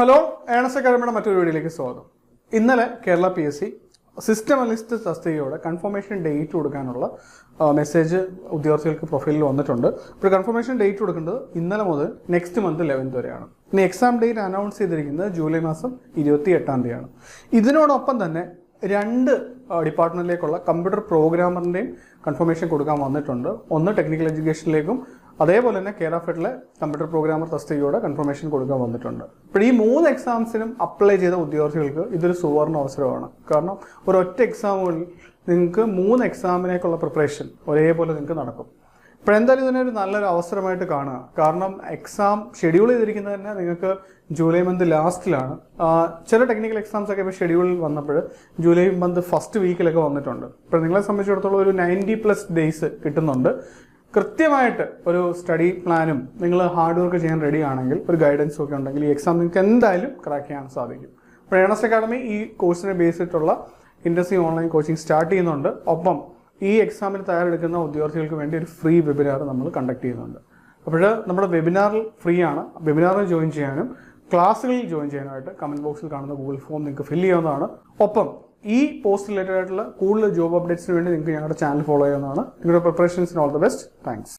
Hello, Ernest അക്കാദമിയുടെ മറ്റൊരു വീഡിയോയിലേക്ക് സ്വാഗതം. ഇന്നലെ കേരള PSC സിസ്റ്റം അനലിസ്റ്റ് തസ്തികയോടെ കൺഫർമേഷൻ ഡേറ്റ് കൊടുക്കാനുള്ള മെസ്സേജ് ഉദ്യോഗാർത്ഥികൾക്ക് പ്രൊഫൈലിൽ വന്നിട്ടുണ്ട്. ഇപ്പോൾ കൺഫർമേഷൻ ഡേറ്റ് കൊടുക്കേണ്ടത് ഇന്നലെ മുതൽ നെക്സ്റ്റ് മന്ത് 11th വരെയാണ്. ഇനി എക്സാം ഡേറ്റ് അനൗൺസ് ചെയ്തിരിക്കുന്നത് ജൂലൈ മാസം 28ാം തീയതിയാണ്. ഇതിനോടൊപ്പം തന്നെ രണ്ട് ഡിപ്പാർട്ട്മെൻറ്റിലേക്കുള്ള കമ്പ്യൂട്ടർ പ്രോഗ്രാമറിൻ്റെയും കൺഫർമേഷൻ കൊടുക്കാൻ വന്നിട്ടുണ്ട്. ഒന്ന് ടെക്നിക്കൽ എഡ്യൂക്കേഷനിലേക്കും അതേപോലെ തന്നെ കേരളഫെഡിലെ കമ്പ്യൂട്ടർ പ്രോഗ്രാമർ തസ്തികയോടെ കൺഫർമേഷൻ കൊടുക്കാൻ വന്നിട്ടുണ്ട്. ഇപ്പോൾ ഈ 3 എക്സാംസിനും അപ്ലൈ ചെയ്ത ഉദ്യോഗാർത്ഥികൾക്ക് ഇതൊരു സുവർണ്ണ അവസരമാണ്. കാരണം ഒരൊറ്റ എക്സാമുകളിൽ നിങ്ങൾക്ക് 3 എക്സാമിനേക്കുള്ള പ്രിപ്പറേഷൻ ഒരേപോലെ നിങ്ങൾക്ക് നടക്കും. ഇപ്പോൾ എന്തായാലും ഇതിനെ ഒരു നല്ലൊരു അവസരമായിട്ട് കാണുക. കാരണം എക്സാം ഷെഡ്യൂൾ ചെയ്തിരിക്കുന്നത് തന്നെ നിങ്ങൾക്ക് ജൂലൈ മന്ത് ലാസ്റ്റിലാണ്. ചില ടെക്നിക്കൽ എക്സാംസ് ഒക്കെ ഇപ്പോൾ ഷെഡ്യൂളിൽ വന്നപ്പോൾ ജൂലൈ മന്ത് ഫസ്റ്റ് വീക്കിലൊക്കെ വന്നിട്ടുണ്ട്. ഇപ്പോൾ നിങ്ങളെ സംബന്ധിച്ചിടത്തോളം ഒരു 90+ ഡേയ്സ് കിട്ടുന്നുണ്ട്. കൃത്യമായിട്ട് ഒരു സ്റ്റഡി പ്ലാനും നിങ്ങൾ ഹാർഡ് വർക്ക് ചെയ്യാൻ റെഡി ആണെങ്കിൽ, ഒരു ഗൈഡൻസും ഒക്കെ ഉണ്ടെങ്കിൽ ഈ എക്സാം നിങ്ങൾക്ക് എന്തായാലും ക്രാക്ക് ചെയ്യാൻ സാധിക്കും. അപ്പോൾ ഏണസ്റ്റ് അക്കാദമി ഈ കോഴ്സിനെ ബേസ് ചെയ്തിട്ടുള്ള ഇൻറ്റൻസീവ് ഓൺലൈൻ കോച്ചിങ് സ്റ്റാർട്ട് ചെയ്യുന്നുണ്ട്. ഒപ്പം ഈ എക്സാമിന് തയ്യാറെടുക്കുന്ന ഉദ്യോഗാർത്ഥികൾക്ക് വേണ്ടി ഒരു ഫ്രീ വെബിനാർ നമ്മൾ കണ്ടക്ട് ചെയ്യുന്നുണ്ട്. അപ്പോൾ നമ്മുടെ വെബിനാറിൽ ഫ്രീ ആണ്. വെബിനാറിൽ ജോയിൻ ചെയ്യാനും ക്ലാസ്സുകളിൽ ജോയിൻ ചെയ്യാനായിട്ട് കമൻറ്റ് ബോക്സിൽ കാണുന്ന ഗൂഗിൾ ഫോം നിങ്ങൾക്ക് ഫില്ല് ചെയ്യാവുന്നതാണ്. ഒപ്പം ഈ പോസ്റ്റ് റിലേറ്റഡ് ആയിട്ടുള്ള കൂടുതൽ ജോബ് അപ്ഡേറ്റ്സിന് വേണ്ടി നിങ്ങൾക്ക് ഞങ്ങളുടെ ചാനൽ ഫോളോ ചെയ്യാവുന്നതാണ്. നിങ്ങളുടെ പ്രിപ്പറേഷൻസിന് ഓൾ ദ ബെസ്റ്റ്. താങ്ക്സ്.